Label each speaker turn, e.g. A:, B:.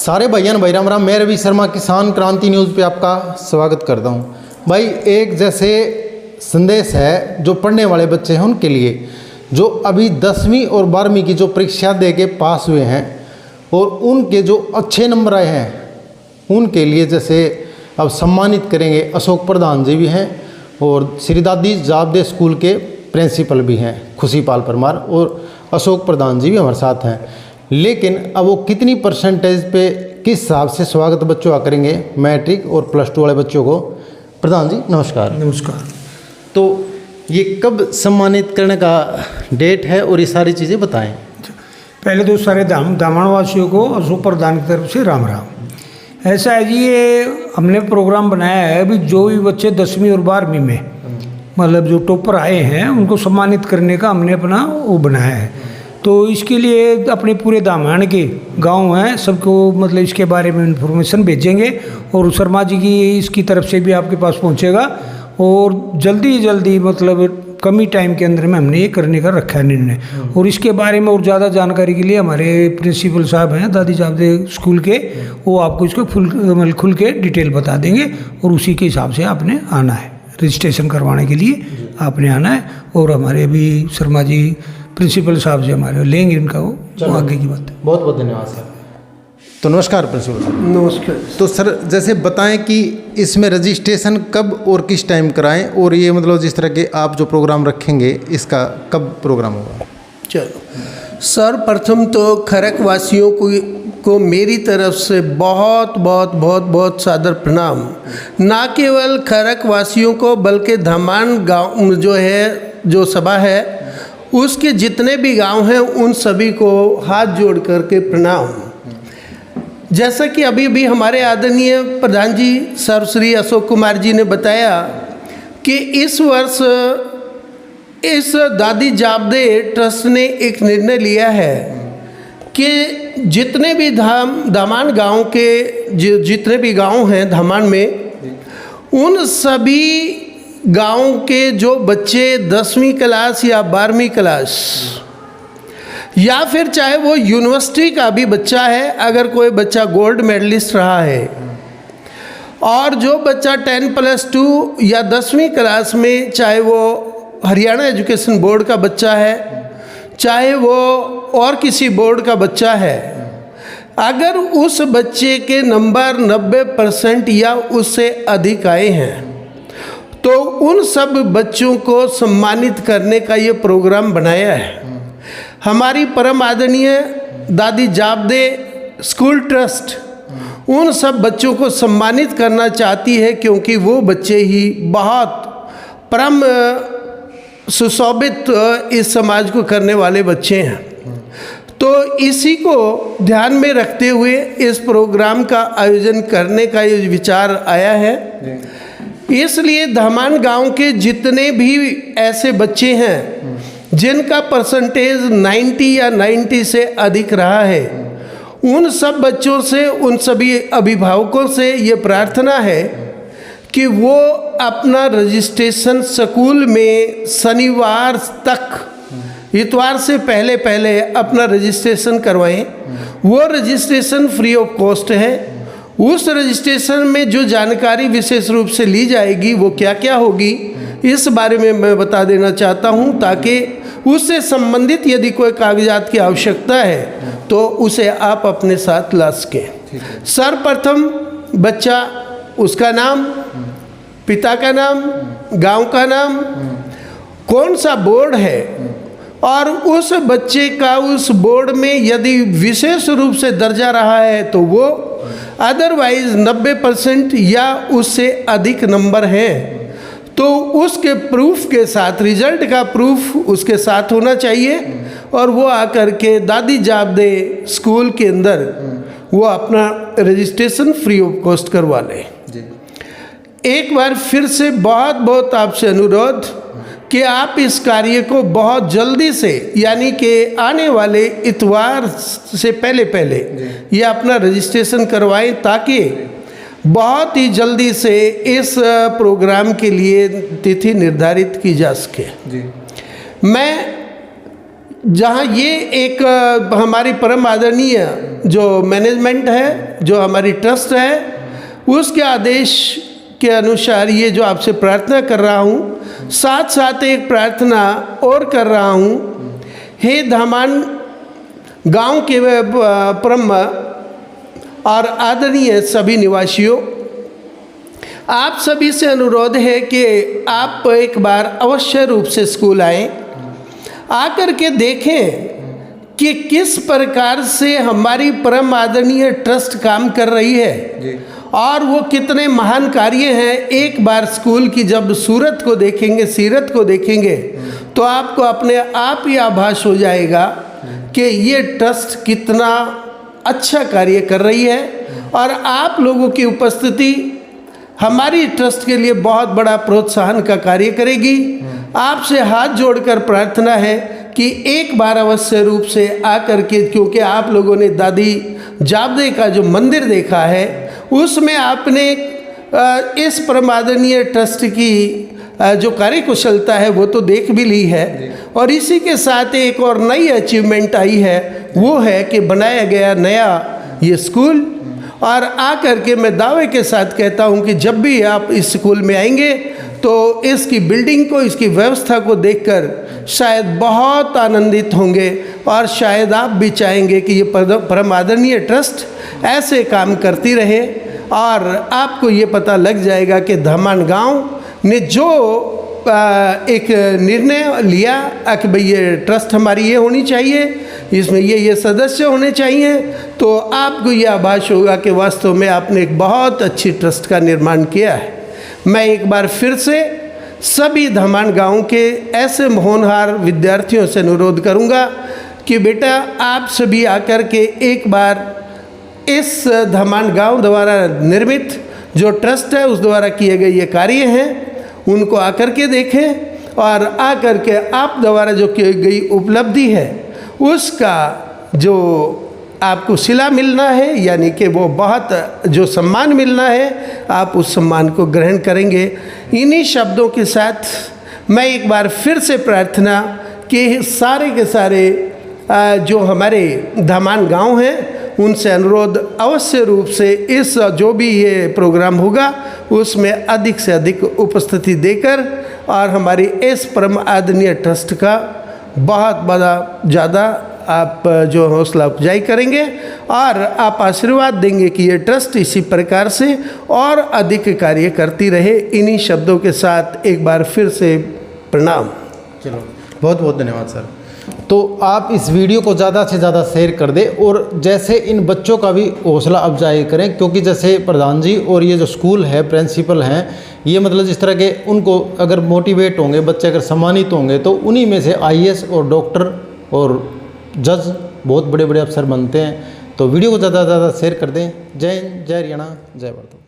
A: सारे भाइयों भाई राम राम। मैं रवि शर्मा किसान क्रांति न्यूज़ पे आपका स्वागत करता हूं। भाई एक जैसे संदेश है जो पढ़ने वाले बच्चे हैं उनके लिए, जो अभी 10वीं और 12वीं की जो परीक्षा दे के पास हुए हैं और उनके जो अच्छे नंबर आए हैं उनके लिए जैसे अब सम्मानित करेंगे। अशोक प्रधान जी भी हैं और श्री दादी जाबदे स्कूल के प्रिंसिपल भी हैं खुशीपाल परमार, और अशोक प्रधान जी भी हमारे साथ हैं। लेकिन अब वो कितनी परसेंटेज पे किस हिसाब से स्वागत बच्चों का करेंगे मैट्रिक और +2 वाले बच्चों को। प्रधान जी नमस्कार।
B: नमस्कार।
A: तो ये कब सम्मानित करने का डेट है और ये सारी चीज़ें बताएं।
B: पहले तो सारे दामनवासियों को अशोक प्रधान की तरफ से राम राम। ऐसा है जी, ये हमने प्रोग्राम बनाया है अभी जो भी बच्चे 10वीं और 12वीं में मतलब जो टॉपर आए हैं उनको सम्मानित करने का हमने अपना वो बनाया है। तो इसके लिए अपने पूरे दामन के गांव हैं सबको मतलब इसके बारे में इन्फॉर्मेशन भेजेंगे और शर्मा जी की इसकी तरफ से भी आपके पास पहुंचेगा और जल्दी मतलब कम ही टाइम के अंदर में हमने ये करने का रखा है निर्णय। और इसके बारे में और ज़्यादा जानकारी के लिए हमारे प्रिंसिपल साहब हैं दादी जाबदे स्कूल के, वो आपको इसको खुल के डिटेल बता देंगे और उसी के हिसाब से आपने आना है। रजिस्ट्रेशन करवाने के लिए आपने आना है और हमारे अभी शर्मा जी प्रिंसिपल साहब से हमारे लेंगे इनका वो आगे की बात है।
A: बहुत बहुत धन्यवाद सर। तो नमस्कार प्रिंसिपल साहब।
B: नमस्कार।
A: तो सर जैसे बताएं कि इसमें रजिस्ट्रेशन कब और किस टाइम कराएं, और ये मतलब जिस तरह के आप जो प्रोग्राम रखेंगे इसका कब प्रोग्राम होगा।
C: चलो सर, प्रथम तो खरक वासियों को मेरी तरफ से बहुत सादर प्रणाम। ना केवल खरक वासियों को बल्कि धमान गांव जो सभा है उसके जितने भी गांव हैं उन सभी को हाथ जोड़ करके प्रणाम। जैसा कि अभी भी हमारे आदरणीय प्रधान जी सर श्री अशोक कुमार जी ने बताया कि इस वर्ष इस दादी जाबदे ट्रस्ट ने एक निर्णय लिया है कि जितने भी धामान गांव के जितने भी गांव हैं धामान में, उन सभी गांव के जो बच्चे 10वीं क्लास या 12वीं क्लास या फिर चाहे वो यूनिवर्सिटी का भी बच्चा है, अगर कोई बच्चा गोल्ड मेडलिस्ट रहा है और जो बच्चा 10+2 या 10वीं क्लास में, चाहे वो हरियाणा एजुकेशन बोर्ड का बच्चा है चाहे वो और किसी बोर्ड का बच्चा है, अगर उस बच्चे के नंबर 90% या उससे अधिक आए हैं तो उन सब बच्चों को सम्मानित करने का ये प्रोग्राम बनाया है। हमारी परम आदरणीय दादी जाबदे स्कूल ट्रस्ट उन सब बच्चों को सम्मानित करना चाहती है क्योंकि वो बच्चे ही बहुत परम सुशोभित इस समाज को करने वाले बच्चे हैं। तो इसी को ध्यान में रखते हुए इस प्रोग्राम का आयोजन करने का ये विचार आया है। इसलिए धामान गांव के जितने भी ऐसे बच्चे हैं जिनका परसेंटेज 90 या 90 से अधिक रहा है, उन सब बच्चों से, उन सभी अभिभावकों से ये प्रार्थना है कि वो अपना रजिस्ट्रेशन स्कूल में शनिवार तक, इतवार से पहले अपना रजिस्ट्रेशन करवाएं। वो रजिस्ट्रेशन फ्री ऑफ कॉस्ट है। उस रजिस्ट्रेशन में जो जानकारी विशेष रूप से ली जाएगी वो क्या क्या होगी इस बारे में मैं बता देना चाहता हूं, ताकि उससे संबंधित यदि कोई कागजात की आवश्यकता है तो उसे आप अपने साथ ला सकें। सर्वप्रथम बच्चा, उसका नाम, पिता का नाम, गांव का नाम, कौन सा बोर्ड है और उस बच्चे का उस बोर्ड में यदि विशेष रूप से दर्जा रहा है तो वो, अदरवाइज 90% या उससे अधिक नंबर है तो उसके प्रूफ के साथ, रिजल्ट का प्रूफ उसके साथ होना चाहिए और वो आकर के दादी जाबदे स्कूल के अंदर वो अपना रजिस्ट्रेशन फ्री ऑफ कॉस्ट करवा लें। एक बार फिर से बहुत आपसे अनुरोध कि आप इस कार्य को बहुत जल्दी से, यानी कि आने वाले इतवार से पहले ये अपना रजिस्ट्रेशन करवाएं ताकि बहुत ही जल्दी से इस प्रोग्राम के लिए तिथि निर्धारित की जा सके। मैं जहाँ ये एक हमारी परम आदरणीय जो मैनेजमेंट है, जो हमारी ट्रस्ट है, उसके आदेश के अनुसार ये जो आपसे प्रार्थना कर रहा हूँ, साथ साथ एक प्रार्थना और कर रहा हूँ। हे धामान गांव के परम और आदरणीय सभी निवासियों, आप सभी से अनुरोध है कि आप एक बार अवश्य रूप से स्कूल आएँ, आकर के देखें कि किस प्रकार से हमारी परम आदरणीय ट्रस्ट काम कर रही है और वो कितने महान कार्य हैं। एक बार स्कूल की जब सूरत को देखेंगे, सीरत को देखेंगे, तो आपको अपने आप ही आभास हो जाएगा कि ये ट्रस्ट कितना अच्छा कार्य कर रही है। और आप लोगों की उपस्थिति हमारी ट्रस्ट के लिए बहुत बड़ा प्रोत्साहन का कार्य करेगी। आपसे हाथ जोड़कर प्रार्थना है कि एक बार अवश्य रूप से आकर के, क्योंकि आप लोगों ने दादी जाबदे का जो मंदिर देखा है, उसमें आपने इस परमादरणीय ट्रस्ट की जो कार्यकुशलता है वो तो देख भी ली है। और इसी के साथ एक और नई अचीवमेंट आई है, वो है कि बनाया गया नया ये स्कूल। और आकर के मैं दावे के साथ कहता हूँ कि जब भी आप इस स्कूल में आएंगे तो इसकी बिल्डिंग को, इसकी व्यवस्था को देखकर शायद बहुत आनंदित होंगे और शायद आप भी चाहेंगे कि ये परम आदरणीय ट्रस्ट ऐसे काम करती रहे। और आपको ये पता लग जाएगा कि धामान गांव ने जो एक निर्णय लिया कि भाई ये ट्रस्ट हमारी ये होनी चाहिए, इसमें ये सदस्य होने चाहिए, तो आपको ये आभास होगा कि वास्तव में आपने एक बहुत अच्छी ट्रस्ट का निर्माण किया है। मैं एक बार फिर से सभी धामान गांव के ऐसे होनहार विद्यार्थियों से अनुरोध करूंगा कि बेटा आप सभी आकर के एक बार इस धामान गांव द्वारा निर्मित जो ट्रस्ट है उस द्वारा किए गए ये कार्य हैं उनको आकर के देखें, और आकर के आप द्वारा जो की गई उपलब्धि है उसका जो आपको सिला मिलना है, यानी कि वो बहुत जो सम्मान मिलना है, आप उस सम्मान को ग्रहण करेंगे। इन्हीं शब्दों के साथ मैं एक बार फिर से प्रार्थना कि सारे के सारे जो हमारे धामान गांव हैं उनसे अनुरोध अवश्य रूप से इस जो भी ये प्रोग्राम होगा उसमें अधिक से अधिक उपस्थिति देकर और हमारी इस परम आदरणीय ट्रस्ट का बहुत बड़ा ज़्यादा आप जो हौसला अफजाई करेंगे और आप आशीर्वाद देंगे कि ये ट्रस्ट इसी प्रकार से और अधिक कार्य करती रहे। इन्हीं शब्दों के साथ एक बार फिर से प्रणाम।
A: चलो, बहुत बहुत धन्यवाद सर। तो आप इस वीडियो को ज़्यादा से ज़्यादा शेयर कर दें और जैसे इन बच्चों का भी हौसला अफजाई करें, क्योंकि जैसे प्रधान जी और ये जो स्कूल है, प्रिंसिपल हैं, ये मतलब जिस तरह के उनको अगर मोटिवेट होंगे, बच्चे अगर सम्मानित होंगे तो उन्हीं में से IAS और डॉक्टर और जज बहुत बड़े बड़े अफसर बनते हैं। तो वीडियो को ज़्यादा से ज़्यादा शेयर कर दें। जय हिंद, जय हरियाणा, जय भारत।